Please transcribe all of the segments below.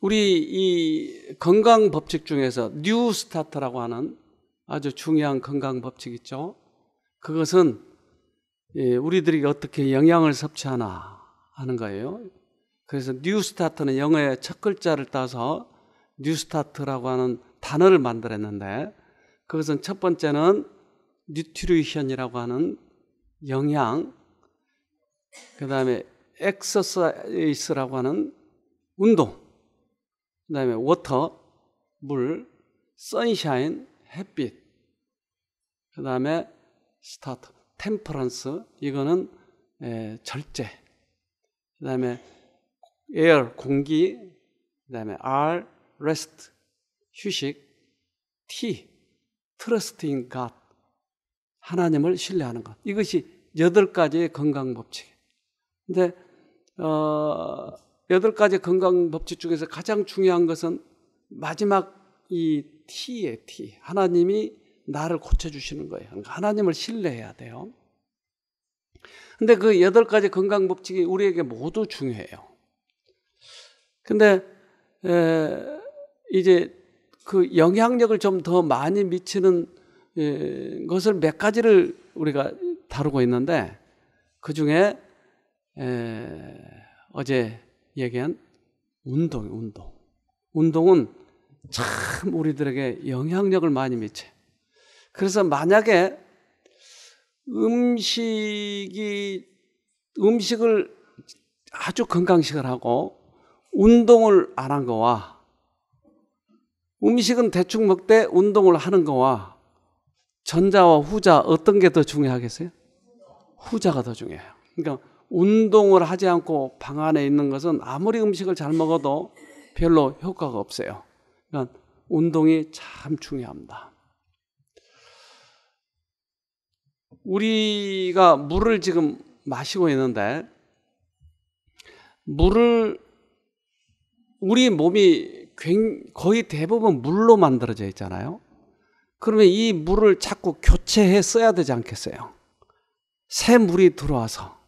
우리 이 건강 법칙 중에서 뉴 스타트라고 하는 아주 중요한 건강 법칙 있죠. 그것은 우리들이 어떻게 영양을 섭취하나 하는 거예요. 그래서 뉴 스타트는 영어의 첫 글자를 따서 뉴 스타트라고 하는 단어를 만들었는데, 그것은 첫 번째는 뉴트리션이라고 하는 영양, 그 다음에 엑서사이즈라고 하는 운동, 그 다음에 워터, 물, 선샤인, 햇빛, 그 다음에 스타트, 템퍼런스, 이거는 절제, 그 다음에 에어, 공기, 그 다음에 R, 레스트, 휴식, T, 트러스팅 갓, 하나님을 신뢰하는 것. 이것이 8가지의 건강 법칙. 근데 8가지 건강 법칙 중에서 가장 중요한 것은 마지막 이 T예요. T. 하나님이 나를 고쳐주시는 거예요. 그러니까 하나님을 신뢰해야 돼요. 근데 그 8가지 건강 법칙이 우리에게 모두 중요해요. 근데 이제 그 영향력을 좀 더 많이 미치는 것을 몇 가지를 우리가 다루고 있는데, 그 중에 어제 얘기한 운동은 참 우리들에게 영향력을 많이 미쳐요. 그래서 만약에 음식을 아주 건강식을 하고 운동을 안 한 거와, 음식은 대충 먹되 운동을 하는 거와, 전자와 후자 어떤 게 더 중요하겠어요? 후자가 더 중요해요. 그러니까 운동을 하지 않고 방 안에 있는 것은 아무리 음식을 잘 먹어도 별로 효과가 없어요. 그러니까 운동이 참 중요합니다. 우리가 물을 지금 마시고 있는데, 우리 몸이 거의 대부분 물로 만들어져 있잖아요. 그러면 이 물을 자꾸 교체해 써야 되지 않겠어요? 새 물이 들어와서.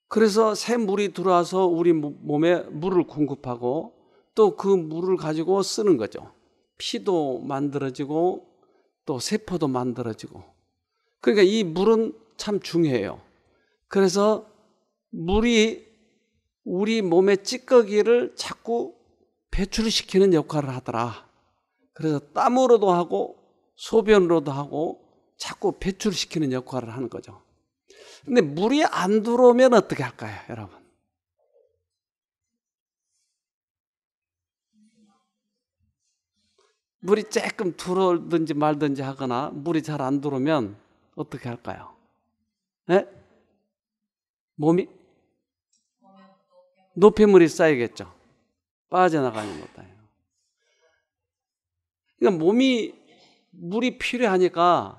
그래서 새 물이 들어와서 우리 몸에 물을 공급하고 또 그 물을 가지고 쓰는 거죠. 피도 만들어지고 또 세포도 만들어지고. 그러니까 이 물은 참 중요해요. 그래서 물이 우리 몸의 찌꺼기를 자꾸 배출시키는 역할을 하더라. 그래서 땀으로도 하고 소변으로도 하고 자꾸 배출시키는 역할을 하는 거죠. 근데 물이 안 들어오면 어떻게 할까요, 여러분? 물이 조금 들어오든지 말든지 하거나 물이 잘 안 들어오면 어떻게 할까요? 네? 몸이 노폐물이 쌓이겠죠. 빠져나가는 못해요. 그러니까 물이 필요하니까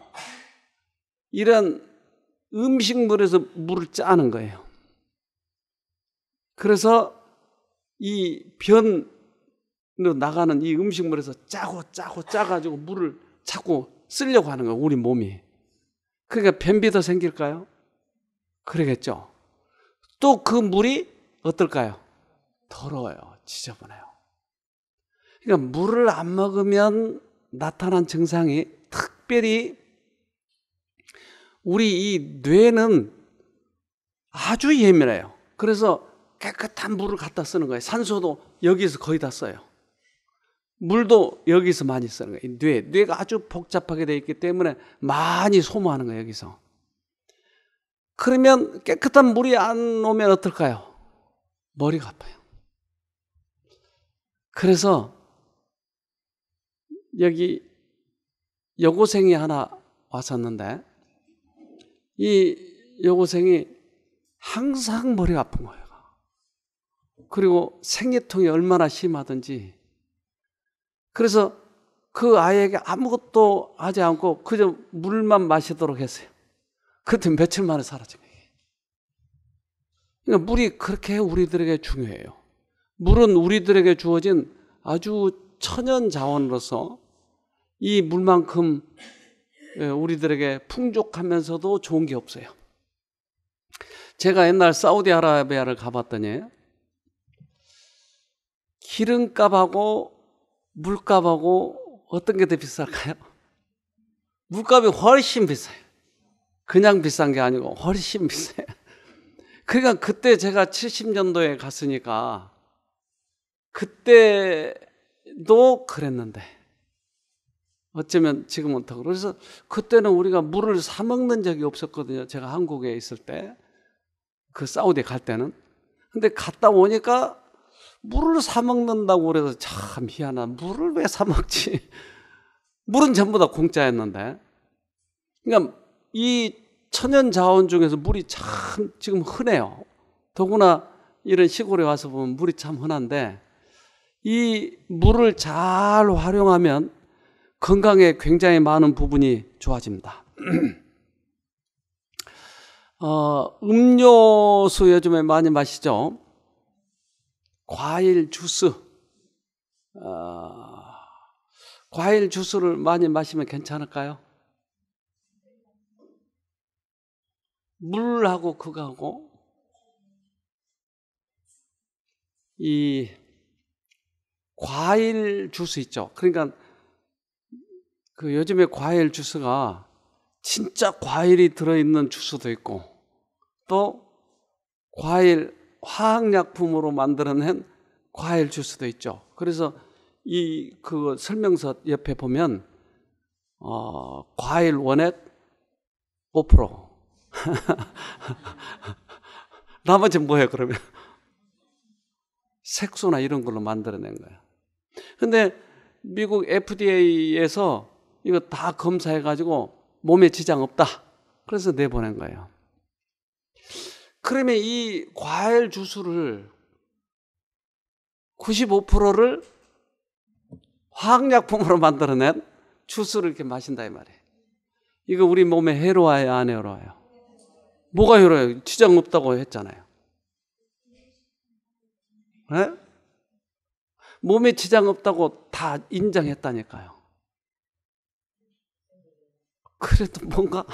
이런 음식물에서 물을 짜는 거예요. 그래서 이 변으로 나가는 이 음식물에서 짜가지고 물을 자꾸 쓰려고 하는 거예요, 우리 몸이. 그러니까 변비 더 생길까요? 그러겠죠. 또 그 물이 어떨까요? 더러워요. 지저분해요. 그러니까 물을 안 먹으면 나타난 증상이, 특별히 우리 이 뇌는 아주 예민해요. 그래서 깨끗한 물을 갖다 쓰는 거예요. 산소도 여기서 거의 다 써요. 물도 여기서 많이 쓰는 거예요. 뇌가 아주 복잡하게 되어 있기 때문에 많이 소모하는 거예요, 여기서. 그러면 깨끗한 물이 안 오면 어떨까요? 머리가 아파요. 그래서 여기 여고생이 하나 왔었는데, 이 여고생이 항상 머리가 아픈 거예요. 그리고 생리통이 얼마나 심하든지. 그래서 그 아이에게 아무것도 하지 않고 그저 물만 마시도록 했어요. 그때 며칠 만에 사라진 거예요. 그러니까 물이 그렇게 우리들에게 중요해요. 물은 우리들에게 주어진 아주 천연 자원으로서 이 물만큼 우리들에게 풍족하면서도 좋은 게 없어요. 제가 옛날 사우디아라비아를 가봤더니 기름값하고 물값하고 어떤 게 더 비쌀까요? 물값이 훨씬 비싸요. 그냥 비싼 게 아니고 훨씬 비싸요. 그러니까 그때 제가 70년도에 갔으니까 그때도 그랬는데 어쩌면 지금은 더 그래서 그때는 우리가 물을 사 먹는 적이 없었거든요. 제가 한국에 있을 때 그 사우디 갈 때는. 근데 갔다 오니까 물을 사 먹는다고 그래서 참 희한한, 물을 왜 사 먹지? 물은 전부 다 공짜였는데. 그러니까 이 천연 자원 중에서 물이 참 지금 흔해요. 더구나 이런 시골에 와서 보면 물이 참 흔한데 이 물을 잘 활용하면 건강에 굉장히 많은 부분이 좋아집니다. 음료수 요즘에 많이 마시죠? 과일 주스. 과일 주스를 많이 마시면 괜찮을까요? 물하고 그거하고 이 과일 주스 있죠. 그러니까 그 요즘에 과일 주스가 진짜 과일이 들어있는 주스도 있고 또 과일 화학약품으로 만들어낸 과일 주스도 있죠. 그래서 그 설명서 옆에 보면 과일 원액 5% 나머지 뭐예요 그러면? 색소나 이런 걸로 만들어낸 거예요. 근데 미국 FDA에서 이거 다 검사해가지고 몸에 지장 없다. 그래서 내보낸 거예요. 그러면 이 과일 주스를 95%를 화학약품으로 만들어낸 주스를 이렇게 마신다 이 말이에요. 이거 우리 몸에 해로워요, 안 해로워요? 뭐가 해로워요? 지장 없다고 했잖아요. 네? 몸에 지장 없다고 다 인정했다니까요. 그래도 뭔가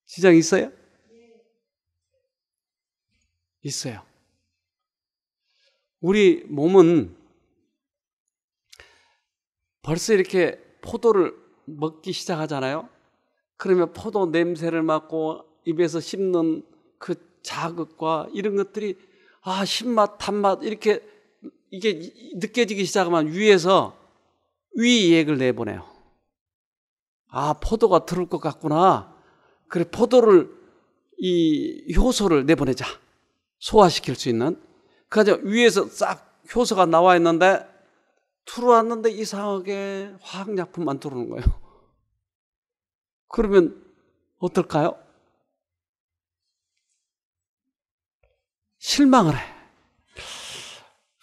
지장 있어요? 있어요. 우리 몸은 벌써 이렇게 포도를 먹기 시작하잖아요. 그러면 포도 냄새를 맡고 입에서 씹는 그 자극과 이런 것들이 신맛, 단맛 이렇게 이게 느껴지기 시작하면 위에서 위액을 내보내요. 포도가 들을 것 같구나. 그래 포도를 이 효소를 내보내자. 소화시킬 수 있는. 그래서 위에서 싹 효소가 나와 있는데 들어왔는데 이상하게 화학약품만 들어오는 거예요. 그러면 어떨까요? 실망을 해.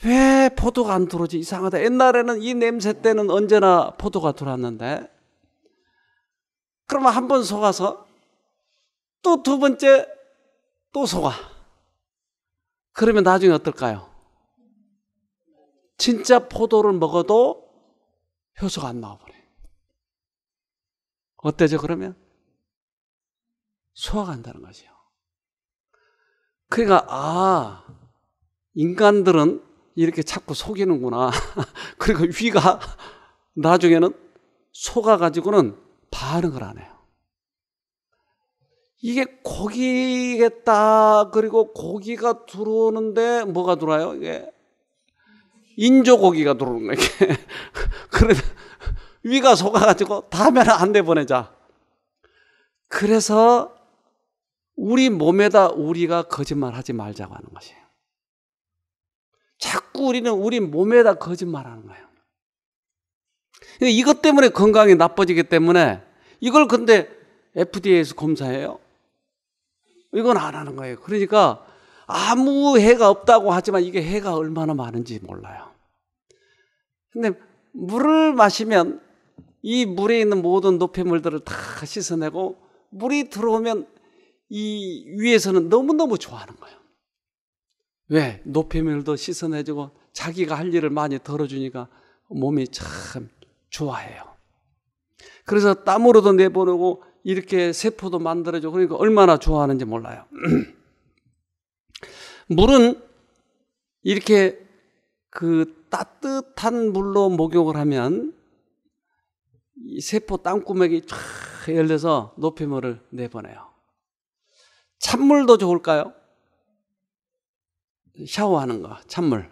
왜 포도가 안 들어오지? 이상하다. 옛날에는 이 냄새 때는 언제나 포도가 들어왔는데 그러면 한 번 속아서 또 두 번째 또 속아. 그러면 나중에 어떨까요? 진짜 포도를 먹어도 효소가 안 나와버려요. 어때죠 그러면? 소화가 안 되는 거죠. 그러니까 인간들은 이렇게 자꾸 속이는구나. 그리고 위가 나중에는 속아가지고는 반응을 안 해요. 이게 고기겠다. 그리고 고기가 들어오는데 뭐가 들어와요? 이게 인조고기가 들어오는 거예요. 그래서 위가 속아가지고 다음에는 안 내보내자. 그래서 우리 몸에다 우리가 거짓말하지 말자고 하는 것이에요. 자꾸 우리는 우리 몸에다 거짓말하는 거예요. 이것 때문에 건강이 나빠지기 때문에 이걸 근데 FDA에서 검사해요. 이건 안 하는 거예요. 그러니까 아무 해가 없다고 하지만 이게 해가 얼마나 많은지 몰라요. 근데 물을 마시면 이 물에 있는 모든 노폐물들을 다 씻어내고 물이 들어오면 이 위에서는 너무너무 좋아하는 거예요. 왜? 노폐물도 씻어내주고 자기가 할 일을 많이 덜어주니까 몸이 참 좋아해요. 그래서 땀으로도 내보내고 이렇게 세포도 만들어주고 그러니까 얼마나 좋아하는지 몰라요. 물은 이렇게 그 따뜻한 물로 목욕을 하면 이 세포 땀구멍이 쫙 열려서 노폐물을 내보내요. 찬물도 좋을까요? 샤워하는 거, 찬물.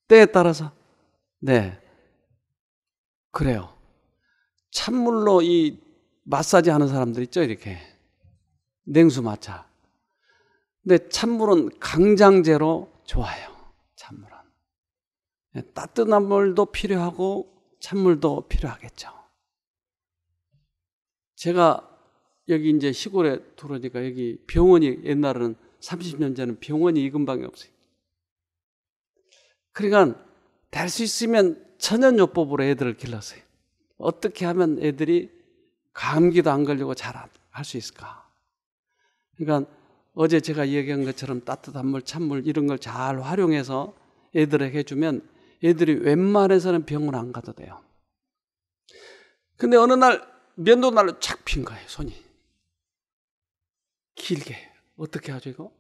때에 따라서. 네. 그래요. 찬물로 이 마사지 하는 사람들 있죠, 이렇게. 냉수 마차. 근데 찬물은 강장제로 좋아요. 찬물은. 따뜻한 물도 필요하고 찬물도 필요하겠죠. 제가 여기 이제 시골에 들어오니까 여기 병원이 옛날에는 30년 전에는 병원이 이 근방에 없어요. 그러니까 될 수 있으면 천연요법으로 애들을 길렀어요. 어떻게 하면 애들이 감기도 안 걸리고 잘 할 수 있을까? 그러니까 어제 제가 얘기한 것처럼 따뜻한 물, 찬물 이런 걸 잘 활용해서 애들에게 해주면 애들이 웬만해서는 병원 안 가도 돼요. 근데 어느 날 면도날로 착 핀 거예요, 손이. 길게. 어떻게 하죠, 이거?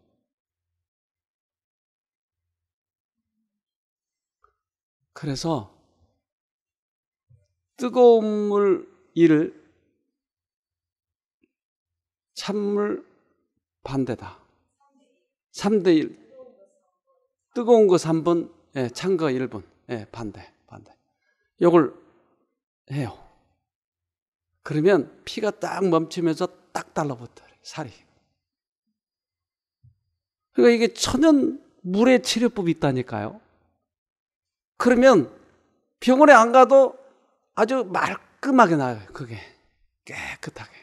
그래서 뜨거운 물 1, 찬물 반대다. 3대1. 뜨거운 거 3분, 예, 찬 거 1분. 예, 반대. 요걸 해요. 그러면 피가 딱 멈추면서 딱 달라붙어요, 살이. 그러니까 이게 천연 물의 치료법이 있다니까요. 그러면 병원에 안 가도 아주 말끔하게 나요, 그게. 깨끗하게.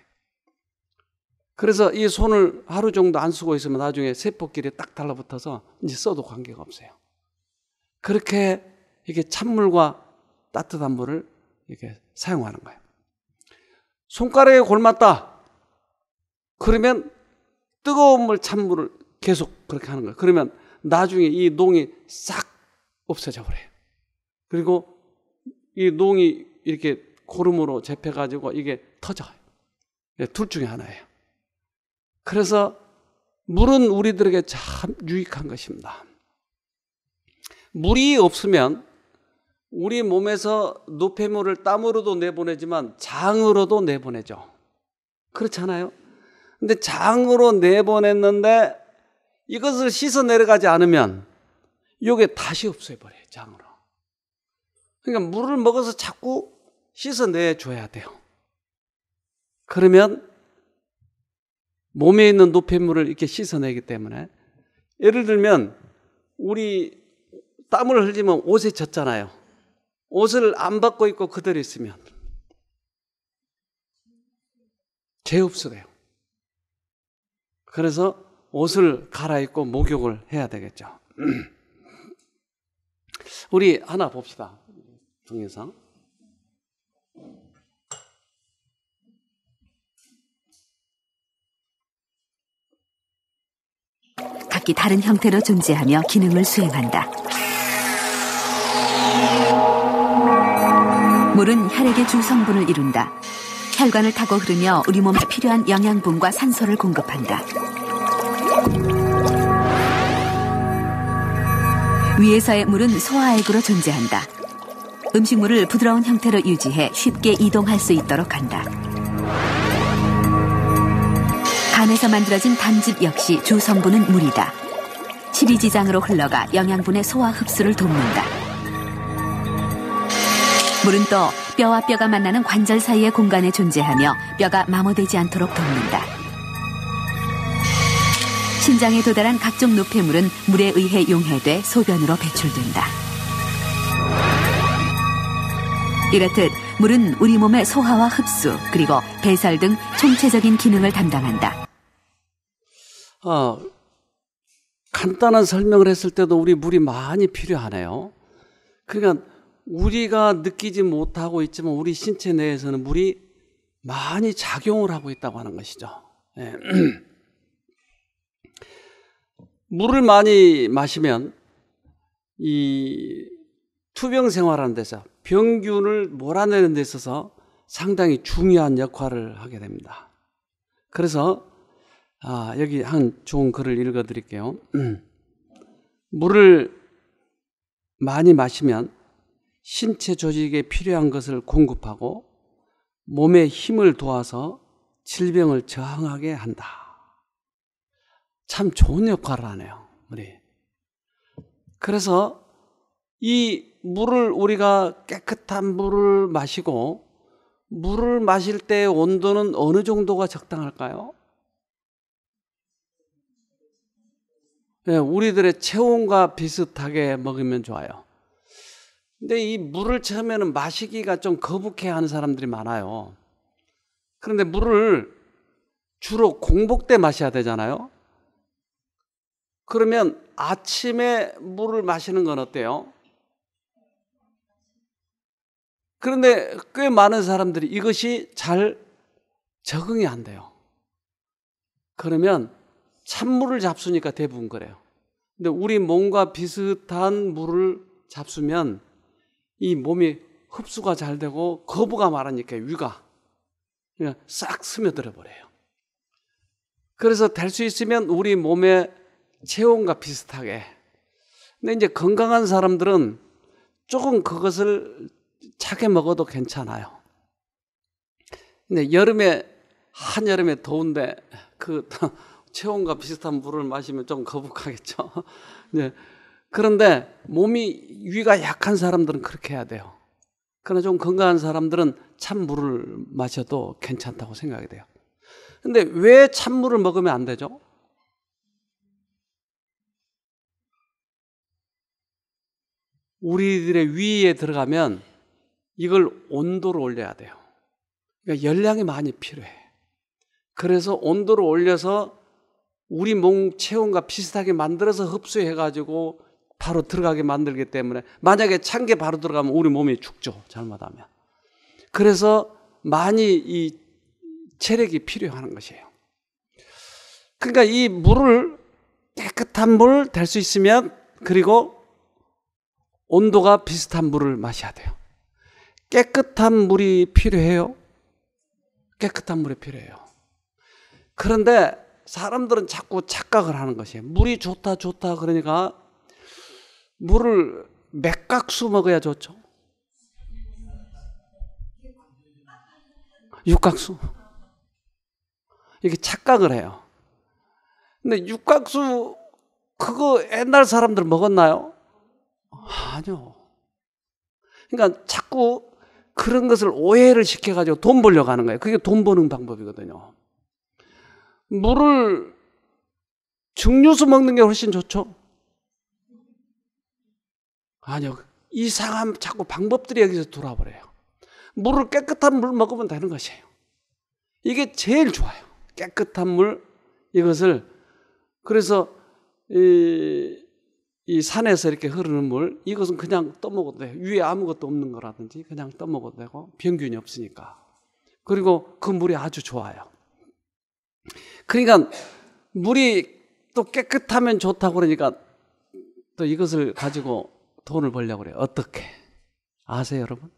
그래서 이 손을 하루 정도 안 쓰고 있으면 나중에 세포끼리 딱 달라붙어서 이제 써도 관계가 없어요. 그렇게 이게 찬물과 따뜻한 물을 이렇게 사용하는 거예요. 손가락에 골맞다. 그러면 뜨거운 물, 찬물을 계속 그렇게 하는 거예요. 그러면 나중에 이 농이 싹 없어져 버려요. 그리고 이 농이 이렇게 고름으로 잡혀가지고 이게 터져요. 둘 중에 하나예요. 그래서 물은 우리들에게 참 유익한 것입니다. 물이 없으면 우리 몸에서 노폐물을 땀으로도 내보내지만 장으로도 내보내죠. 그렇잖아요? 근데 장으로 내보냈는데 이것을 씻어 내려가지 않으면 이게 다시 없애버려요, 장으로. 그러니까 물을 먹어서 자꾸 씻어내줘야 돼요. 그러면 몸에 있는 노폐물을 이렇게 씻어내기 때문에 예를 들면 우리 땀을 흘리면 옷에 젖잖아요. 옷을 안 벗고 입고 그대로 있으면 재흡수돼요. 그래서 옷을 갈아입고 목욕을 해야 되겠죠. 우리 하나 봅시다. 동영상. 각기 다른 형태로 존재하며 기능을 수행한다. 물은 혈액의 주 성분을 이룬다. 혈관을 타고 흐르며 우리 몸에 필요한 영양분과 산소를 공급한다. 위에서의 물은 소화액으로 존재한다. 음식물을 부드러운 형태로 유지해 쉽게 이동할 수 있도록 한다. 간에서 만들어진 담즙 역시 주 성분은 물이다. 십이지장으로 흘러가 영양분의 소화 흡수를 돕는다. 물은 또 뼈와 뼈가 만나는 관절 사이의 공간에 존재하며 뼈가 마모되지 않도록 돕는다. 신장에 도달한 각종 노폐물은 물에 의해 용해돼 소변으로 배출된다. 이렇듯 물은 우리 몸의 소화와 흡수 그리고 배설 등 총체적인 기능을 담당한다. 간단한 설명을 했을 때도 우리 물이 많이 필요하네요. 그러니까 우리가 느끼지 못하고 있지만 우리 신체 내에서는 물이 많이 작용을 하고 있다고 하는 것이죠. 네. 물을 많이 마시면 이 투병 생활하는 데서 병균을 몰아내는 데 있어서 상당히 중요한 역할을 하게 됩니다. 그래서 여기 한 좋은 글을 읽어드릴게요. 물을 많이 마시면 신체 조직에 필요한 것을 공급하고 몸에 힘을 도와서 질병을 저항하게 한다. 참 좋은 역할을 하네요, 우리. 그래서 이 물을 우리가 깨끗한 물을 마시고 물을 마실 때의 온도는 어느 정도가 적당할까요? 네, 우리들의 체온과 비슷하게 먹으면 좋아요. 근데 이 물을 처음에는 마시기가 좀 거북해하는 사람들이 많아요. 그런데 물을 주로 공복 때 마셔야 되잖아요. 그러면 아침에 물을 마시는 건 어때요? 그런데 꽤 많은 사람들이 이것이 잘 적응이 안 돼요. 그러면 찬물을 잡수니까 대부분 그래요. 근데 우리 몸과 비슷한 물을 잡수면 이 몸이 흡수가 잘 되고 거부가 많으니까 위가 그냥 싹 스며들어 버려요. 그래서 될 수 있으면 우리 몸의 체온과 비슷하게. 근데 이제 건강한 사람들은 조금 그것을 차게 먹어도 괜찮아요. 근데 한여름에 더운데 그 체온과 비슷한 물을 마시면 좀 거북하겠죠. 네. 그런데 위가 약한 사람들은 그렇게 해야 돼요. 그러나 좀 건강한 사람들은 찬물을 마셔도 괜찮다고 생각이 돼요. 근데 왜 찬물을 먹으면 안 되죠? 우리들의 위에 들어가면 이걸 온도를 올려야 돼요. 그러니까 열량이 많이 필요해. 그래서 온도를 올려서 우리 몸 체온과 비슷하게 만들어서 흡수해가지고 바로 들어가게 만들기 때문에 만약에 찬 게 바로 들어가면 우리 몸이 죽죠. 잘못하면. 그래서 많이 이 체력이 필요한 것이에요. 그러니까 이 물을 깨끗한 물 될 수 있으면 그리고 온도가 비슷한 물을 마셔야 돼요. 깨끗한 물이 필요해요. 깨끗한 물이 필요해요. 그런데 사람들은 자꾸 착각을 하는 것이에요. 물이 좋다 그러니까 물을 맥각수 먹어야 좋죠. 육각수. 이렇게 착각을 해요. 근데 육각수 그거 옛날 사람들 먹었나요? 아니요. 그러니까 자꾸 그런 것을 오해를 시켜가지고 돈 벌려고 하는 거예요. 그게 돈 버는 방법이거든요. 물을 증류수 먹는 게 훨씬 좋죠? 아니요. 이상한 자꾸 방법들이 여기서 돌아버려요. 물을 깨끗한 물 먹으면 되는 것이에요. 이게 제일 좋아요. 깨끗한 물, 이것을. 그래서 이 산에서 이렇게 흐르는 물, 이것은 그냥 떠먹어도 돼요. 위에 아무것도 없는 거라든지 그냥 떠먹어도 되고 병균이 없으니까. 그리고 그 물이 아주 좋아요. 그러니까 물이 또 깨끗하면 좋다고 그러니까 또 이것을 가지고 돈을 벌려고 그래요. 어떻게? 아세요, 여러분?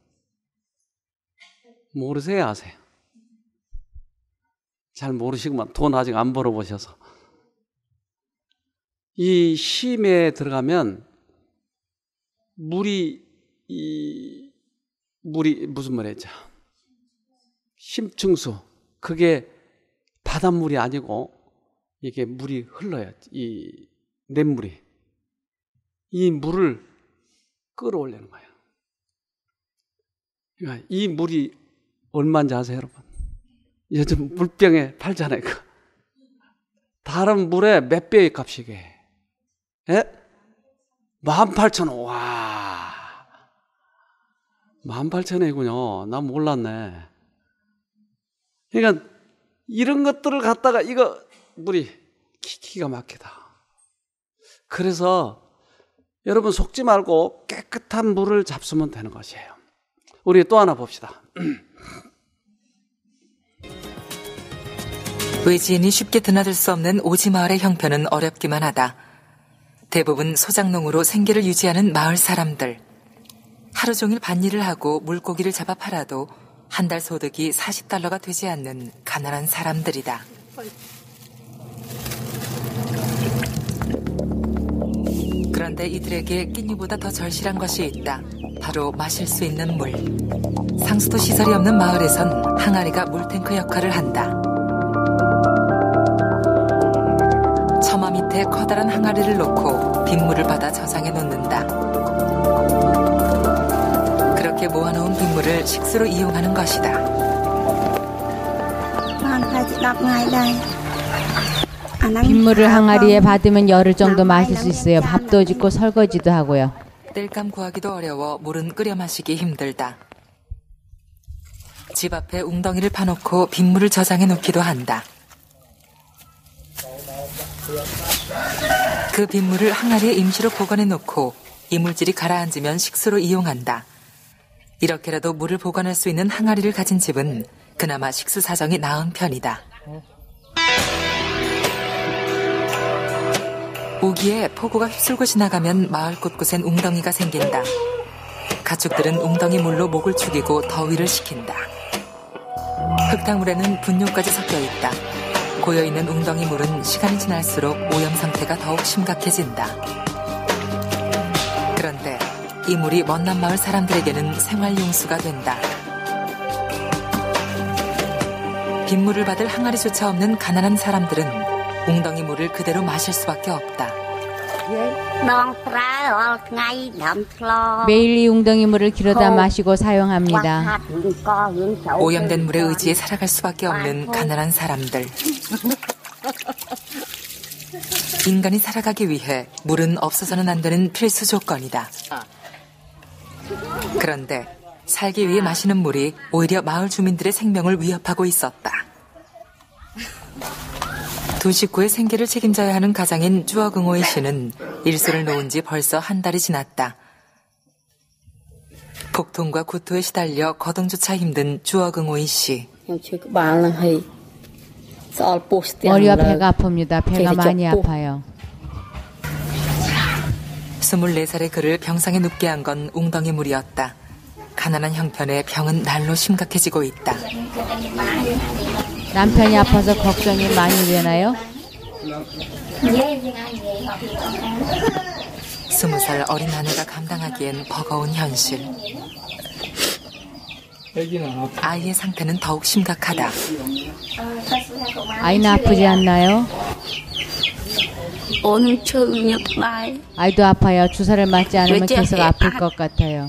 모르세요, 아세요? 잘 모르시구만. 돈 아직 안 벌어보셔서. 이 심에 들어가면 물이 무슨 말이죠? 심층수. 그게 바닷물이 아니고 이게 물이 흘러요. 이 냇물이. 이 물을 끌어올리는 거예요. 그러니까 이 물이 얼마인지 아세요, 여러분? 요즘 물병에 팔잖아요. 다른 물에 몇 배의 값이게. 예? 18,000원. 와. 18,000원이군요. 난 몰랐네. 그러니까 이런 것들을 갖다가 이거 물이 기가 막히다. 그래서 여러분 속지 말고 깨끗한 물을 잡수면 되는 것이에요. 우리 또 하나 봅시다. 외지인이 쉽게 드나들 수 없는 오지마을의 형편은 어렵기만 하다. 대부분 소작농으로 생계를 유지하는 마을 사람들. 하루 종일 밭일을 하고 물고기를 잡아 팔아도 한 달 소득이 $40가 되지 않는 가난한 사람들이다. 그런데 이들에게 깻잎보다 더 절실한 것이 있다. 바로 마실 수 있는 물. 상수도 시설이 없는 마을에선 항아리가 물탱크 역할을 한다. 처마 밑에 커다란 항아리를 놓고 빗물을 받아 저장해 놓는다. 그렇게 모아놓은 빗물을 식수로 이용하는 것이다. 빗물을 항아리에 받으면 열흘 정도 마실 수 있어요. 밥도 짓고 설거지도 하고요. 땔감 구하기도 어려워 물은 끓여 마시기 힘들다. 집 앞에 웅덩이를 파놓고 빗물을 저장해 놓기도 한다. 그 빗물을 항아리에 임시로 보관해 놓고 이물질이 가라앉으면 식수로 이용한다. 이렇게라도 물을 보관할 수 있는 항아리를 가진 집은 그나마 식수 사정이 나은 편이다. 우기에 폭우가 휩쓸고 지나가면 마을 곳곳엔 웅덩이가 생긴다. 가축들은 웅덩이 물로 목을 죽이고 더위를 식힌다. 흙탕물에는 분뇨까지 섞여 있다. 고여있는 웅덩이 물은 시간이 지날수록 오염 상태가 더욱 심각해진다. 그런데 이 물이 먼남 마을 사람들에게는 생활용수가 된다. 빗물을 받을 항아리조차 없는 가난한 사람들은 웅덩이 물을 그대로 마실 수밖에 없다. 매일 이 웅덩이 물을 길어다 마시고 사용합니다. 오염된 물에 의지해 살아갈 수밖에 없는 가난한 사람들. 인간이 살아가기 위해 물은 없어서는 안 되는 필수 조건이다. 그런데 살기 위해 마시는 물이 오히려 마을 주민들의 생명을 위협하고 있었다. 두 식구의 생계를 책임져야 하는 가장인 쭈어긍오이 씨는 일소를 놓은 지 벌써 한 달이 지났다. 복통과 구토에 시달려 거동조차 힘든 쭈어긍오이 씨. 머리와 배가 아픕니다. 배가 많이 아파요. 24살의 그를 병상에 눕게 한 건 웅덩이 물이었다. 가난한 형편에 병은 날로 심각해지고 있다. 남편이 아파서 걱정이 많이 되나요? 20살 어린 아내가 감당하기엔 버거운 현실. 아이의 상태는 더욱 심각하다. 아이는 아프지 않나요? 아이도 아파요. 주사를 맞지 않으면 계속 아플 것 같아요.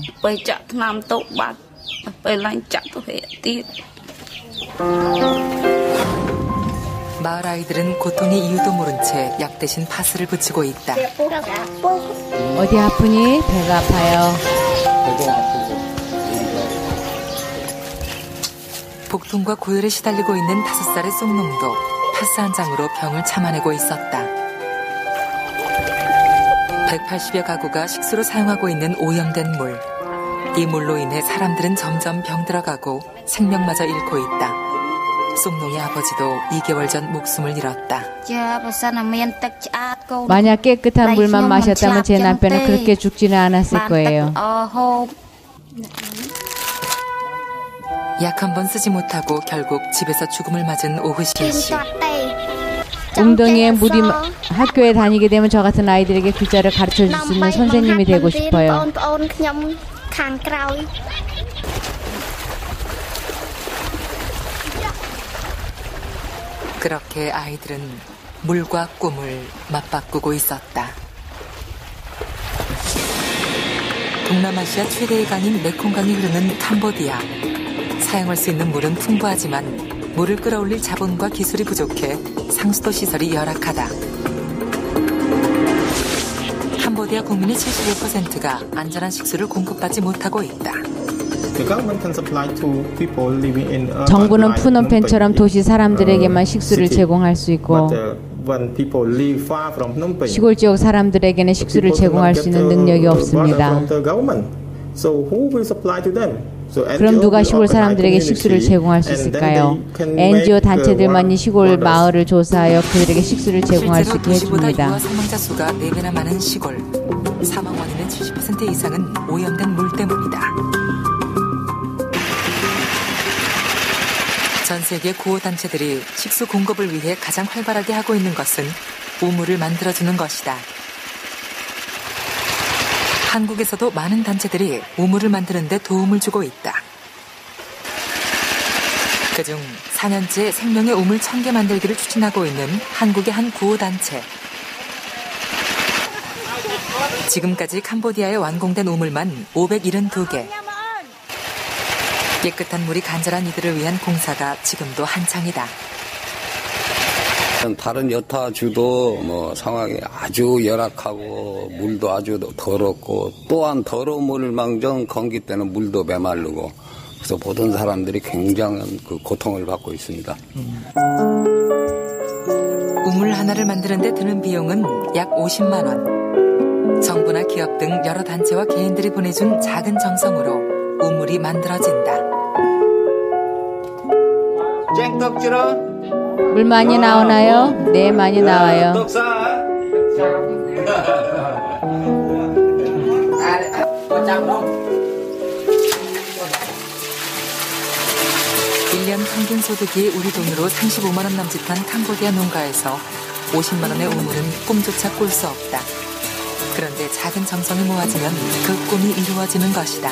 마을 아이들은 고통의 이유도 모른 채 약 대신 파스를 붙이고 있다. 어디 아프니? 배가 아파요. 복통과 고열에 시달리고 있는 5살의 쏙농도 파스 한 장으로 병을 참아내고 있었다. 180여 가구가 식수로 사용하고 있는 오염된 물. 이 물로 인해 사람들은 점점 병들어가고 생명마저 잃고 있다. 쏙농의 아버지도 2개월 전 목숨을 잃었다. 만약 깨끗한 물만 마셨다면 제 남편은 그렇게 죽지는 않았을 거예요. 약 한 번 쓰지 못하고 결국 집에서 죽음을 맞은 오흐신 씨. 웅덩이에 물이 학교에 다니게 되면 저 같은 아이들에게 글자를 가르쳐줄 수 있는 선생님이 되고 싶어요. 그렇게 아이들은 물과 꿈을 맞바꾸고 있었다. 동남아시아 최대의 강인 메콩강이 흐르는 캄보디아. 사용할 수 있는 물은 풍부하지만 물을 끌어올릴 자본과 기술이 부족해 상수도 시설이 열악하다. 캄보디아 국민의 75%가 안전한 식수를 공급받지 못하고 있다. 정부는 푸놈펜처럼 도시 사람들에게만 식수를 제공할 수 있고 시골 지역 사람들에게는 식수를 제공할 수 있는 능력이 없습니다. 그럼 누가 시골 사람들에게 식수를 제공할 수 있을까요? NGO 단체들만이 시골 마을을 조사하여 그들에게 식수를 제공할 수 있게 해줍니다. 도시보다 사망자 수가 4배나 많은 시골. 사망 원인의 70% 이상은 오염된 물 때문이다. 전 세계 구호단체들이 식수 공급을 위해 가장 활발하게 하고 있는 것은 우물을 만들어주는 것이다. 한국에서도 많은 단체들이 우물을 만드는 데 도움을 주고 있다. 그중 4년째 생명의 우물 1000개 만들기를 추진하고 있는 한국의 한 구호단체. 지금까지 캄보디아에 완공된 우물만 572개. 깨끗한 물이 간절한 이들을 위한 공사가 지금도 한창이다. 다른 여타주도 상황이 아주 열악하고 물도 아주 더럽고 또한 더러운 물을 망정 건기 때는 물도 메마르고 그래서 모든 사람들이 굉장한 그 고통을 받고 있습니다. 우물 하나를 만드는 데 드는 비용은 약 50만 원. 정부나 기업 등 여러 단체와 개인들이 보내준 작은 정성으로 우물이 만들어진다. 쨍떡지러 물 많이 나오나요? 네, 많이 나와요. 떡사 1년 평균 소득이 우리 돈으로 35만 원 남짓한 캄보디아 농가에서 50만 원의 우물은 꿈조차 꿀 수 없다. 그런데 작은 정성이 모아지면 그 꿈이 이루어지는 것이다.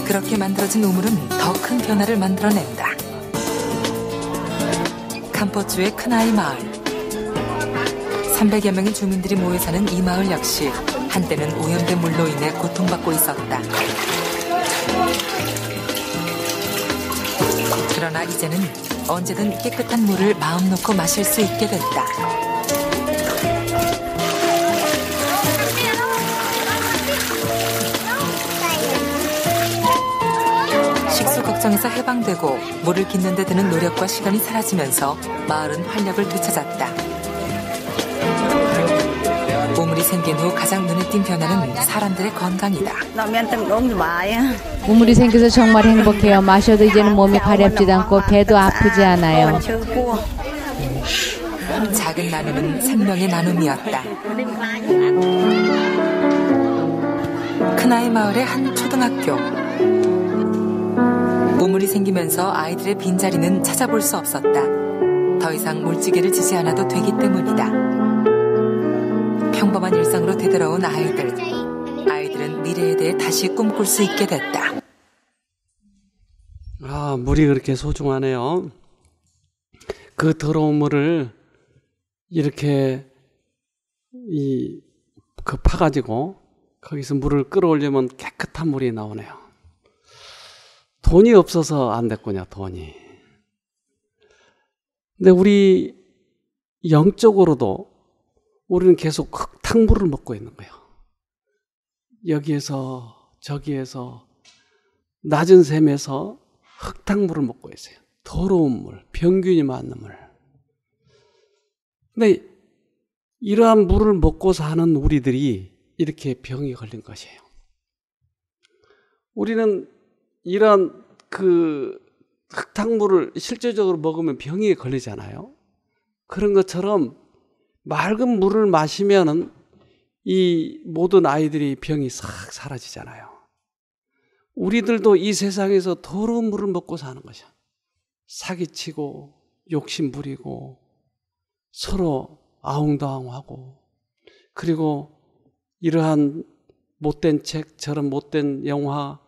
그렇게 만들어진 우물은 더 큰 변화를 만들어낸다. 캄포주의 큰아이 마을. 300여 명의 주민들이 모여 사는 이 마을 역시 한때는 오염된 물로 인해 고통받고 있었다. 그러나 이제는 언제든 깨끗한 물을 마음 놓고 마실 수 있게 됐다. 식수 걱정에서 해방되고 물을 깃는 데 드는 노력과 시간이 사라지면서 마을은 활력을 되찾았다. 우물이 생긴 후 가장 눈에 띈 변화는 사람들의 건강이다. 우물이 생겨서 정말 행복해요. 마셔도 이제는 몸이 가렵지도 않고 배도 아프지 않아요. 작은 나눔은 생명의 나눔이었다. 큰아이 마을의 한 초등학교. 우물이 생기면서 아이들의 빈자리는 찾아볼 수 없었다. 더 이상 물지개를 지지 않아도 되기 때문이다. 평범한 일상으로 되돌아온 아이들은 미래에 대해 다시 꿈꿀 수 있게 됐다. 아, 물이 그렇게 소중하네요. 그 더러운 물을 이렇게 파가지고 거기서 물을 끌어올리면 깨끗한 물이 나오네요. 돈이 없어서 안 됐군요, 돈이. 근데 우리 영적으로도 우리는 계속 흙탕물을 먹고 있는 거예요. 여기에서 저기에서 낮은 샘에서 흙탕물을 먹고 있어요. 더러운 물, 병균이 많은 물. 근데 이러한 물을 먹고 사는 우리들이 이렇게 병이 걸린 것이에요. 우리는 이러한 흙탕물을 실제적으로 먹으면 병이 걸리잖아요. 그런 것처럼 맑은 물을 마시면은 이 모든 아이들이 병이 싹 사라지잖아요. 우리들도 이 세상에서 더러운 물을 먹고 사는 것이야. 사기치고 욕심 부리고 서로 아웅다웅하고 그리고 이러한 못된 책, 저런 못된 영화,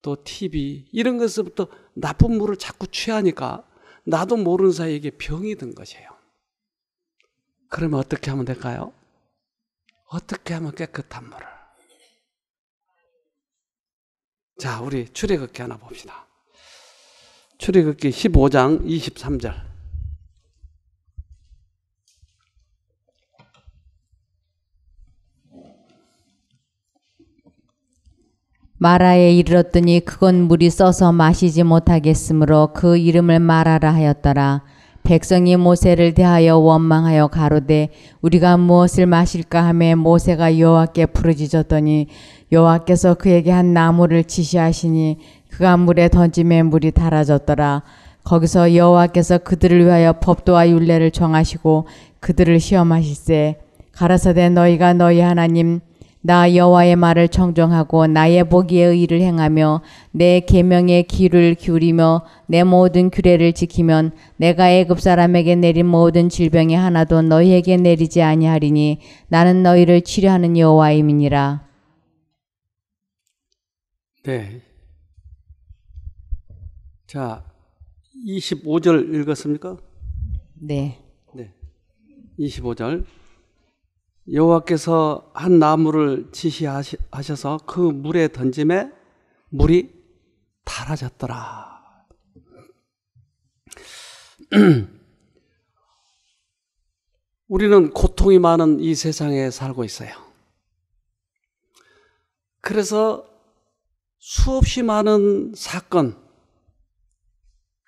또 TV 이런 것부터 나쁜 물을 자꾸 취하니까 나도 모르는 사이에 이게 병이 든 것이에요. 그러면 어떻게 하면 될까요? 어떻게 하면 깨끗한 물을? 자, 우리 출애굽기 하나 봅시다. 출애굽기 15장 23절. 마라에 이르렀더니 그건 물이 써서 마시지 못하겠으므로 그 이름을 마라라 하였더라. 백성이 모세를 대하여 원망하여 가로되 우리가 무엇을 마실까 하매 모세가 여호와께 부르짖었더니 여호와께서 그에게 한 나무를 지시하시니 그가 물에 던짐에 물이 달아졌더라. 거기서 여호와께서 그들을 위하여 법도와 율례를 정하시고 그들을 시험하실세 가라사대 너희가 너희 하나님 나 여호와의 말을 청종하고 나의 보기에 의를 행하며 내 계명에 귀를 기울이며 내 모든 규례를 지키면 내가 애굽 사람에게 내린 모든 질병이 하나도 너희에게 내리지 아니하리니 나는 너희를 치료하는 여호와임이니라. 네. 자, 25절 읽었습니까? 네. 네. 25절. 여호와께서 한 나무를 지시하셔서 그 물에 던짐에 물이 달아졌더라. 우리는 고통이 많은 이 세상에 살고 있어요. 그래서 수없이 많은 사건,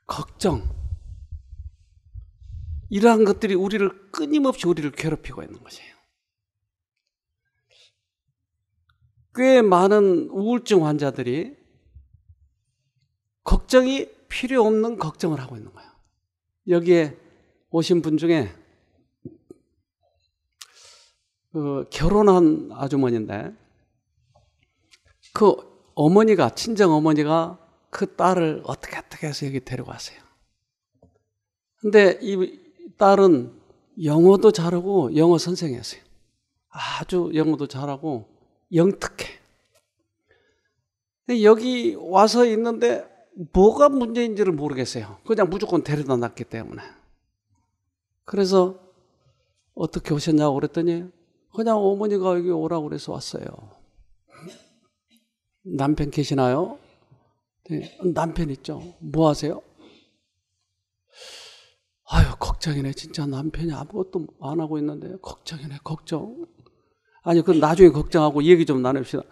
걱정, 이러한 것들이 끊임없이 우리를 괴롭히고 있는 것이에요. 꽤 많은 우울증 환자들이 걱정이 필요 없는 걱정을 하고 있는 거예요. 여기에 오신 분 중에 결혼한 아주머니인데 그 어머니가, 친정 어머니가 그 딸을 어떻게 해서 여기 데려왔어요. 근데 이 딸은 영어도 잘하고 영어 선생이었어요. 아주 영어도 잘하고 영특해. 여기 와서 있는데 뭐가 문제인지를 모르겠어요. 그냥 무조건 데려다 놨기 때문에. 그래서 어떻게 오셨냐고 그랬더니 그냥 어머니가 여기 오라고 그래서 왔어요. 남편 계시나요? 네, 남편 있죠. 뭐 하세요? 아유, 걱정이네. 진짜 남편이 아무것도 안 하고 있는데 걱정이네. 걱정. 아니, 그럼 나중에 걱정하고 얘기 좀 나눕시다.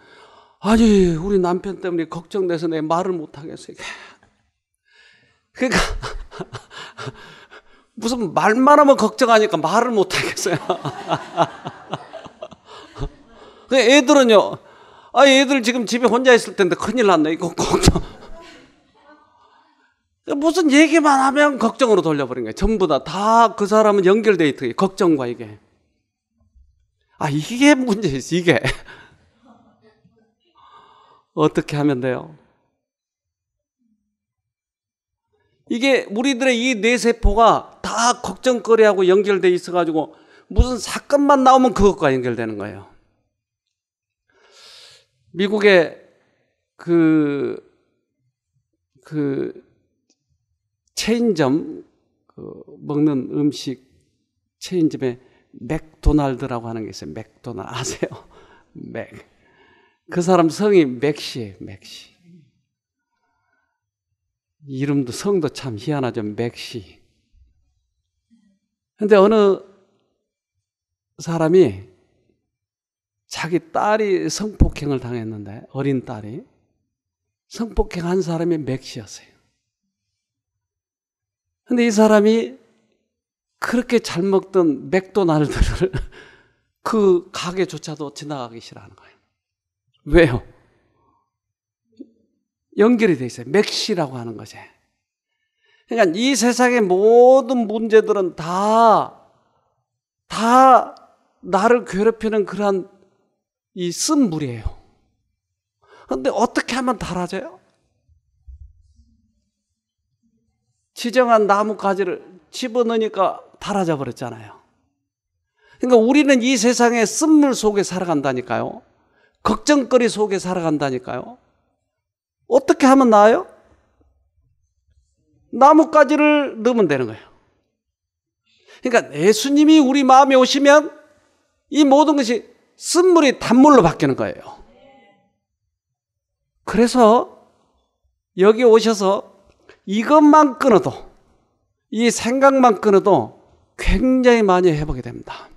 아니, 우리 남편 때문에 걱정돼서 내 말을 못 하겠어요. 그러니까 무슨 말만 하면 걱정하니까 말을 못 하겠어요. 애들은요. 애들 지금 집에 혼자 있을 텐데 큰일 났네. 이거 걱정. 무슨 얘기만 하면 걱정으로 돌려버린 거예요. 전부 다 그 사람은 연결돼 있어요. 걱정과 이게. 이게 문제지, 이게. 어떻게 하면 돼요? 이게 우리들의 이 뇌세포가 다 걱정거리하고 연결돼 있어가지고 무슨 사건만 나오면 그것과 연결되는 거예요. 미국의 체인점, 먹는 음식 체인점에 맥도날드라고 하는 게 있어요. 맥도날드 아세요? 그 사람 성이 맥시예요. 맥시. 이름도 성도 참 희한하죠. 맥시. 근데 어느 사람이 자기 딸이 성폭행을 당했는데, 어린 딸이 성폭행한 사람이 맥시였어요. 근데 이 사람이 그렇게 잘 먹던 맥도날드를 그 가게조차도 지나가기 싫어하는 거예요. 왜요? 연결이 돼 있어요. 맥시라고 하는 것이. 그러니까 이 세상의 모든 문제들은 다 나를 괴롭히는 그러한 이 쓴물이에요. 그런데 어떻게 하면 달아져요? 지정한 나뭇가지를 집어넣으니까 달아져 버렸잖아요. 그러니까 우리는 이 세상의 쓴물 속에 살아간다니까요. 걱정거리 속에 살아간다니까요. 어떻게 하면 나아요? 나뭇가지를 넣으면 되는 거예요. 그러니까 예수님이 우리 마음에 오시면 이 모든 것이 쓴물이 단물로 바뀌는 거예요. 그래서 여기 오셔서 이것만 끊어도, 이 생각만 끊어도 굉장히 많이 회복이 됩니다.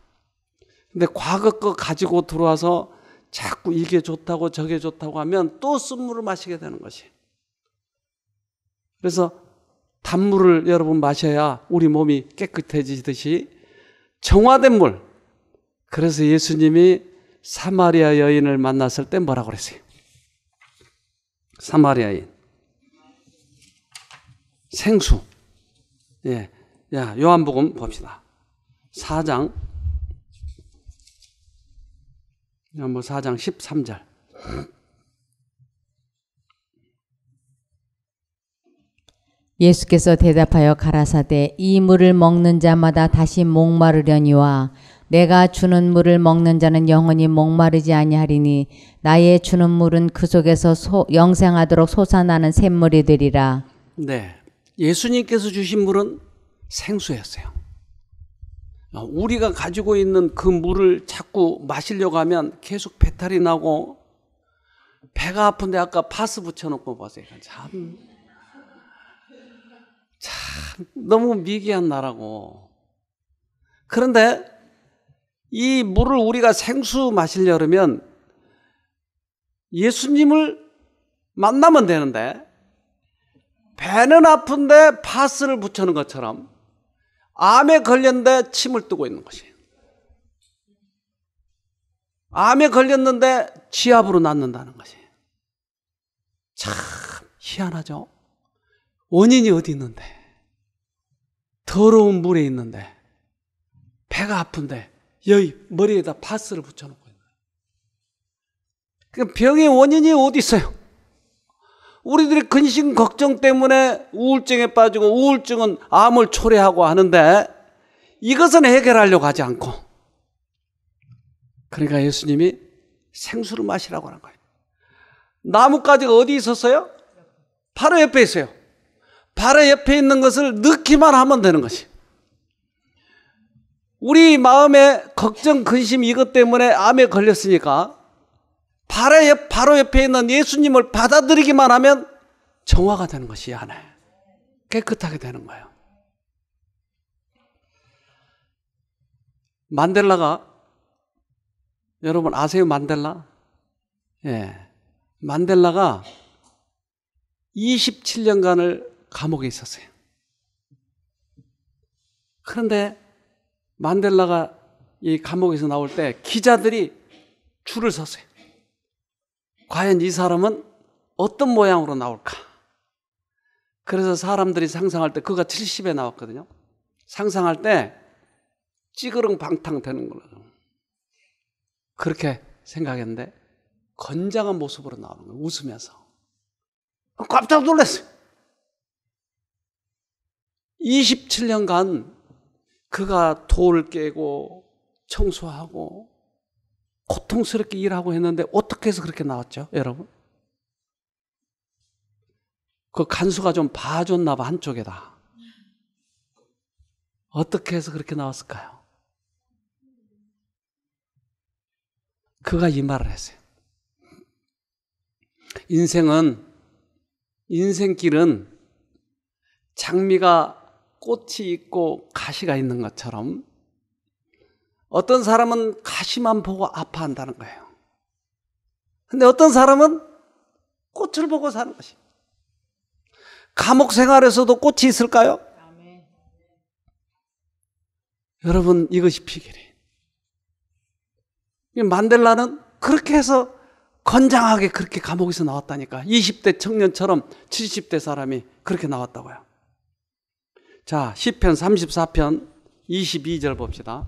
근데 과거 거 가지고 들어와서 자꾸 이게 좋다고 저게 좋다고 하면 또 쓴물을 마시게 되는 것이. 그래서 단물을 여러분 마셔야 우리 몸이 깨끗해지듯이 정화된 물. 그래서 예수님이 사마리아 여인을 만났을 때 뭐라고 그랬어요? 사마리아 여인. 생수. 예. 야, 요한복음 봅시다. 4장 요한복음 4장 13절. 예수께서 대답하여 가라사대 이 물을 먹는 자마다 다시 목마르려니와 내가 주는 물을 먹는 자는 영원히 목마르지 아니하리니 나의 주는 물은 그 속에서 영생하도록 솟아나는 샘물이 되리라. 네, 예수님께서 주신 물은 생수였어요. 우리가 가지고 있는 그 물을 자꾸 마시려고 하면 계속 배탈이 나고 배가 아픈데 아까 파스 붙여놓고 보세요. 참 너무 미개한 나라고. 그런데 이 물을 우리가 생수 마시려면 예수님을 만나면 되는데 배는 아픈데 파스를 붙여놓은 것처럼 암에 걸렸는데 침을 뜨고 있는 것이에요. 암에 걸렸는데 지압으로 낫는다는 것이에요. 참 희한하죠. 원인이 어디 있는데, 더러운 물에 있는데, 배가 아픈데 여기 머리에다 파스를 붙여놓고 있는 거예요. 병의 원인이 어디 있어요? 우리들이 근심 걱정 때문에 우울증에 빠지고 우울증은 암을 초래하고 하는데 이것은 해결하려고 하지 않고, 그러니까 예수님이 생수를 마시라고 하는 거예요. 나뭇가지가 어디 있었어요? 바로 옆에 있어요. 바로 옆에 있는 것을 넣기만 하면 되는 것이. 우리 마음에 걱정, 근심 이것 때문에 암에 걸렸으니까 바로 옆에 있는 예수님을 받아들이기만 하면 정화가 되는 것이 안에 깨끗하게 되는 거예요. 만델라가, 여러분 아세요 만델라? 예, 만델라가 27년간을 감옥에 있었어요. 그런데 만델라가 이 감옥에서 나올 때 기자들이 줄을 섰어요. 과연 이 사람은 어떤 모양으로 나올까? 그래서 사람들이 상상할 때, 그가 70에 나왔거든요. 상상할 때 찌그렁방탕 되는 걸로 그렇게 생각했는데 건장한 모습으로 나오는 거예요. 웃으면서. 깜짝 놀랐어요. 27년간 그가 돌을 깨고 청소하고 고통스럽게 일하고 했는데 어떻게 해서 그렇게 나왔죠, 여러분? 그 간수가 좀 봐줬나 봐, 한쪽에다. 어떻게 해서 그렇게 나왔을까요? 그가 이 말을 했어요. 인생길은 장미가 꽃이 있고 가시가 있는 것처럼 어떤 사람은 가시만 보고 아파한다는 거예요. 근데 어떤 사람은 꽃을 보고 사는 것이. 감옥 생활에서도 꽃이 있을까요? 여러분, 이것이 비결이에요. 만델라는 그렇게 해서 건장하게 그렇게 감옥에서 나왔다니까. 20대 청년처럼 70대 사람이 그렇게 나왔다고요. 자, 시편 34편 22절 봅시다.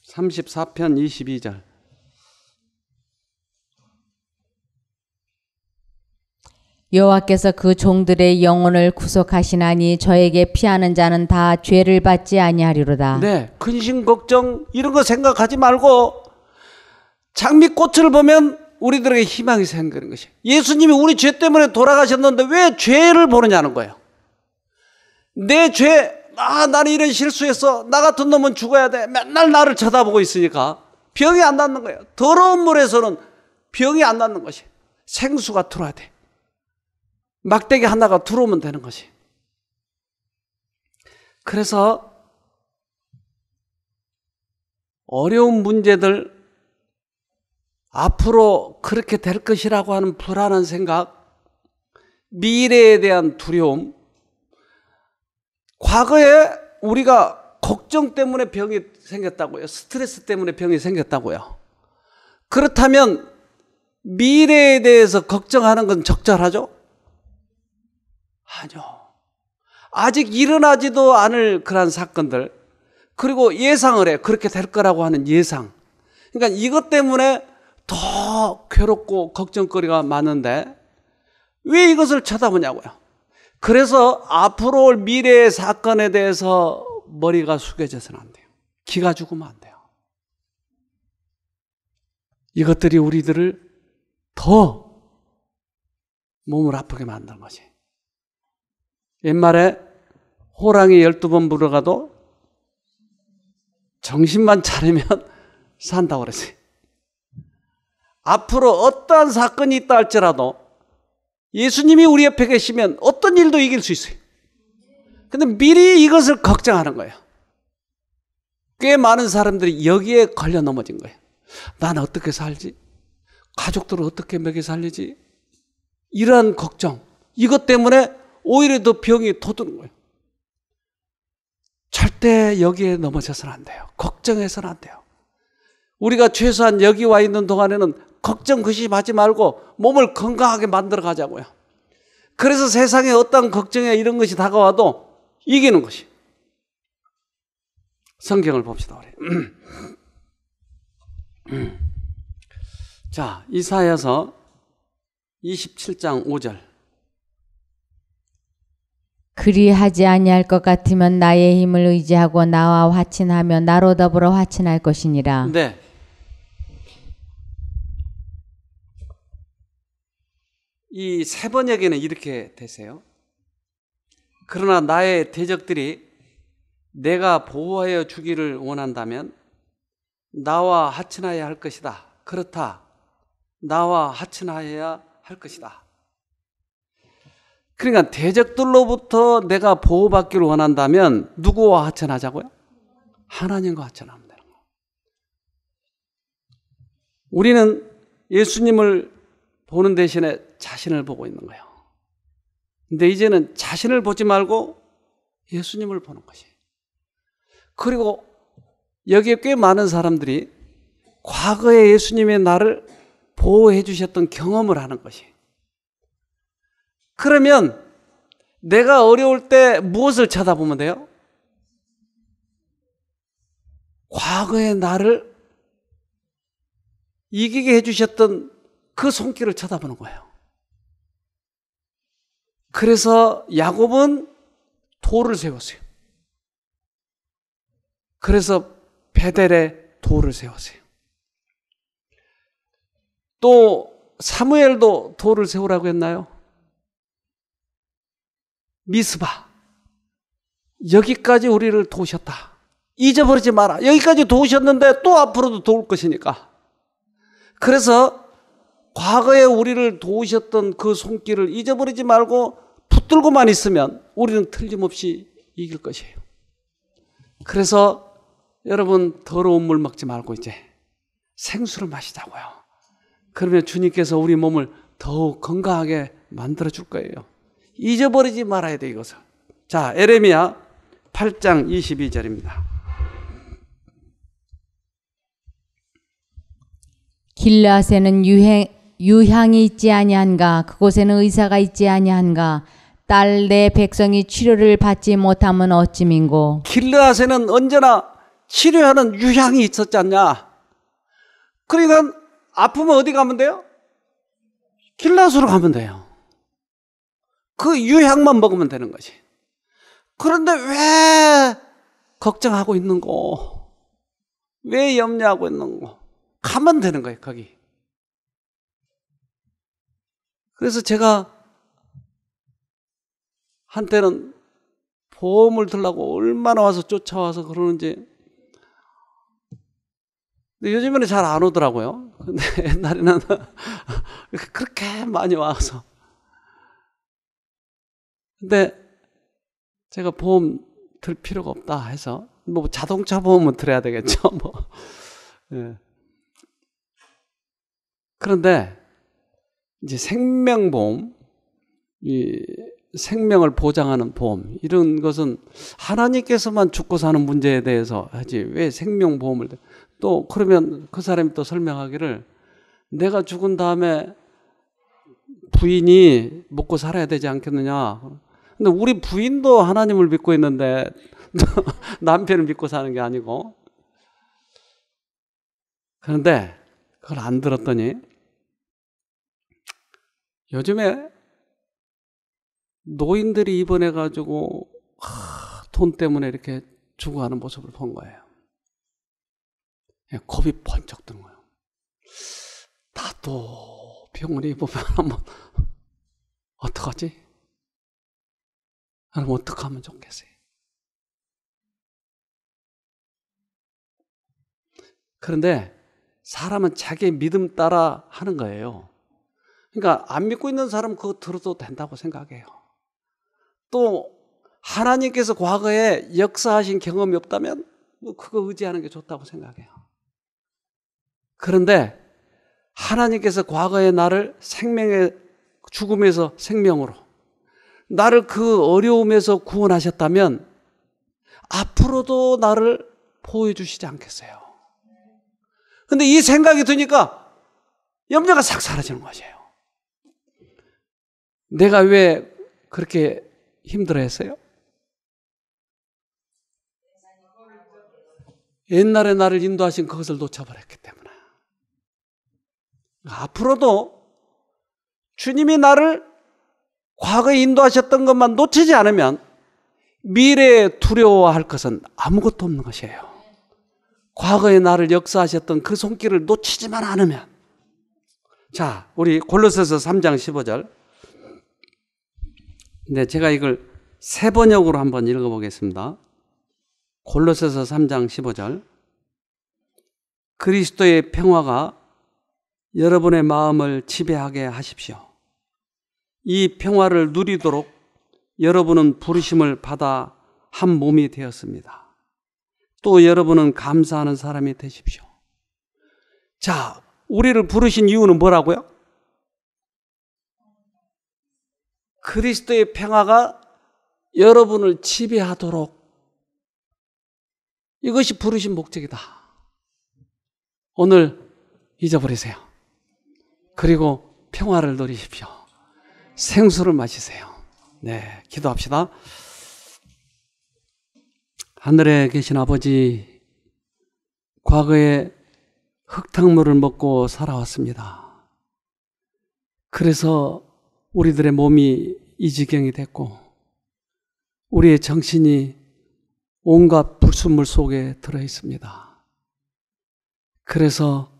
34편 22절. 여호와께서 그 종들의 영혼을 구속하시나니 저에게 피하는 자는 다 죄를 받지 아니하리로다. 네, 근심 걱정 이런 거 생각하지 말고 장미꽃을 보면 우리들에게 희망이 생기는 것이. 예수님이 우리 죄 때문에 돌아가셨는데 왜 죄를 보느냐는 거예요. 내 죄, 나는 이런 실수했어, 나 같은 놈은 죽어야 돼, 맨날 나를 쳐다보고 있으니까 병이 안 낫는 거예요. 더러운 물에서는 병이 안 낫는 것이. 생수가 들어야 돼. 막대기 하나가 들어오면 되는 것이. 그래서 어려운 문제들, 앞으로 그렇게 될 것이라고 하는 불안한 생각, 미래에 대한 두려움, 과거에 우리가 걱정 때문에 병이 생겼다고요. 스트레스 때문에 병이 생겼다고요. 그렇다면 미래에 대해서 걱정하는 건 적절하죠? 아니요. 아직 일어나지도 않을 그러한 사건들, 그리고 예상을 해. 그렇게 될 거라고 하는 예상. 그러니까 이것 때문에 더 괴롭고 걱정거리가 많은데 왜 이것을 쳐다보냐고요. 그래서 앞으로 올 미래의 사건에 대해서 머리가 숙여져서는 안 돼요. 기가 죽으면 안 돼요. 이것들이 우리들을 더 몸을 아프게 만든 거지. 옛말에 호랑이 12번 물어가도 정신만 차리면 산다고 그랬어요. 앞으로 어떠한 사건이 있다 할지라도 예수님이 우리 옆에 계시면 어떤 일도 이길 수 있어요. 근데 미리 이것을 걱정하는 거예요. 꽤 많은 사람들이 여기에 걸려 넘어진 거예요. 난 어떻게 살지? 가족들을 어떻게 먹여 살리지? 이러한 걱정, 이것 때문에 오히려 더 병이 더 드는 거예요. 절대 여기에 넘어져서는 안 돼요. 걱정해서는 안 돼요. 우리가 최소한 여기 와 있는 동안에는 걱정 근심하지 말고 몸을 건강하게 만들어 가자고요. 그래서 세상에 어떤 걱정에 이런 것이 다가와도 이기는 것이. 성경을 봅시다. 우리. 자, 이사야서 27장 5절. 그리하지 아니할 것 같으면 나의 힘을 의지하고 나와 화친하며 나로 더불어 화친할 것이니라. 네. 이 세 번역에는 이렇게 되세요. 그러나 나의 대적들이 내가 보호하여 주기를 원한다면 나와 하친하여야 할 것이다. 그렇다. 나와 하친하여야 할 것이다. 그러니까 대적들로부터 내가 보호받기를 원한다면 누구와 하친하자고요? 하나님과 하친하면 되는 거예요. 우리는 예수님을 보는 대신에 자신을 보고 있는 거예요. 근데 이제는 자신을 보지 말고 예수님을 보는 것이에요. 그리고 여기에 꽤 많은 사람들이 과거에 예수님의 나를 보호해 주셨던 경험을 하는 것이에요. 그러면 내가 어려울 때 무엇을 쳐다보면 돼요? 과거의 나를 이기게 해주셨던 그 손길을 쳐다보는 거예요. 그래서 야곱은 돌을 세웠어요. 그래서 베델에 돌을 세웠어요. 또 사무엘도 돌을 세우라고 했나요? 미스바, 여기까지 우리를 도우셨다. 잊어버리지 마라. 여기까지 도우셨는데 또 앞으로도 도울 것이니까. 그래서 과거에 우리를 도우셨던 그 손길을 잊어버리지 말고 붙들고만 있으면 우리는 틀림없이 이길 것이에요. 그래서 여러분, 더러운 물 먹지 말고 이제 생수를 마시자고요. 그러면 주님께서 우리 몸을 더욱 건강하게 만들어 줄 거예요. 잊어버리지 말아야 돼, 이것을. 자, 에레미야 8장 22절입니다. 길르앗에는 유향이 있지 아니한가? 그곳에는 의사가 있지 아니한가? 딸 내 백성이 치료를 받지 못하면 어찌민고? 길르앗에는 언제나 치료하는 유향이 있었지 않냐? 그러니까 아프면 어디 가면 돼요? 길르앗으로 가면 돼요. 그 유향만 먹으면 되는 거지. 그런데 왜 걱정하고 있는 거? 왜 염려하고 있는 거? 가면 되는 거예요, 거기. 그래서 제가 한때는 보험을 들라고 얼마나 와서 쫓아와서 그러는지. 근데 요즘에는 잘 안 오더라고요. 근데 옛날에는 그렇게 많이 와서. 근데 제가 보험 들 필요가 없다 해서, 뭐 자동차 보험은 들어야 되겠죠. 뭐. 예. 그런데 이제 생명보험, 이 생명을 보장하는 보험, 이런 것은 하나님께서만 죽고 사는 문제에 대해서 하지 왜 생명보험을. 또 그러면 그 사람이 또 설명하기를, 내가 죽은 다음에 부인이 먹고 살아야 되지 않겠느냐. 근데 우리 부인도 하나님을 믿고 있는데 남편을 믿고 사는 게 아니고. 그런데 그걸 안 들었더니 요즘에 노인들이 입원해가지고 돈 때문에 이렇게 죽어가는 모습을 본 거예요. 겁이 번쩍 드는 거예요. 나도 병원에 입원하면 어떡하지? 그럼 어떻게 하면 좋겠어요? 그런데 사람은 자기의 믿음 따라 하는 거예요. 그러니까 안 믿고 있는 사람은 그거 들어도 된다고 생각해요. 또 하나님께서 과거에 역사하신 경험이 없다면 그거 의지하는 게 좋다고 생각해요. 그런데 하나님께서 과거에 나를 생명의 죽음에서 생명으로, 나를 그 어려움에서 구원하셨다면 앞으로도 나를 보호해 주시지 않겠어요. 근데 이 생각이 드니까 염려가 싹 사라지는 것이에요. 내가 왜 그렇게 힘들어했어요? 옛날에 나를 인도하신 그것을 놓쳐버렸기 때문에. 앞으로도 주님이 나를 과거에 인도하셨던 것만 놓치지 않으면 미래에 두려워할 것은 아무것도 없는 것이에요. 과거에 나를 역사하셨던 그 손길을 놓치지만 않으면. 자, 우리 골로새서 3장 15절. 네, 제가 이걸 세 번역으로 한번 읽어보겠습니다. 골로새서 3장 15절. 그리스도의 평화가 여러분의 마음을 지배하게 하십시오. 이 평화를 누리도록 여러분은 부르심을 받아 한 몸이 되었습니다. 또 여러분은 감사하는 사람이 되십시오. 자, 우리를 부르신 이유는 뭐라고요? 그리스도의 평화가 여러분을 지배하도록. 이것이 부르신 목적이다. 오늘 잊어버리세요. 그리고 평화를 누리십시오. 생수를 마시세요. 네, 기도합시다. 하늘에 계신 아버지, 과거에 흙탕물을 먹고 살아왔습니다. 그래서 우리들의 몸이 이 지경이 됐고 우리의 정신이 온갖 불순물 속에 들어 있습니다. 그래서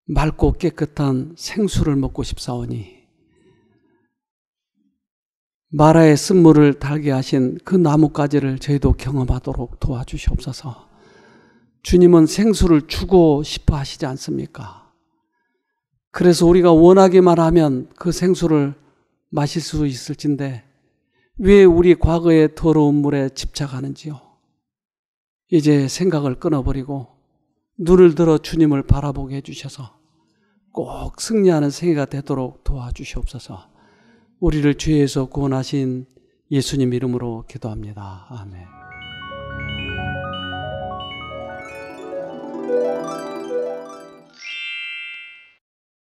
맑고 깨끗한 생수를 먹고 싶사오니 마라의 쓴물을 달게 하신 그 나뭇가지를 저희도 경험하도록 도와주시옵소서. 주님은 생수를 주고 싶어 하시지 않습니까? 그래서 우리가 원하기만 하면 그 생수를 마실 수 있을진데 왜 우리 과거의 더러운 물에 집착하는지요? 이제 생각을 끊어버리고 눈을 들어 주님을 바라보게 해주셔서 꼭 승리하는 생애가 되도록 도와주시옵소서. 우리를 죄에서 구원하신 예수님 이름으로 기도합니다. 아멘.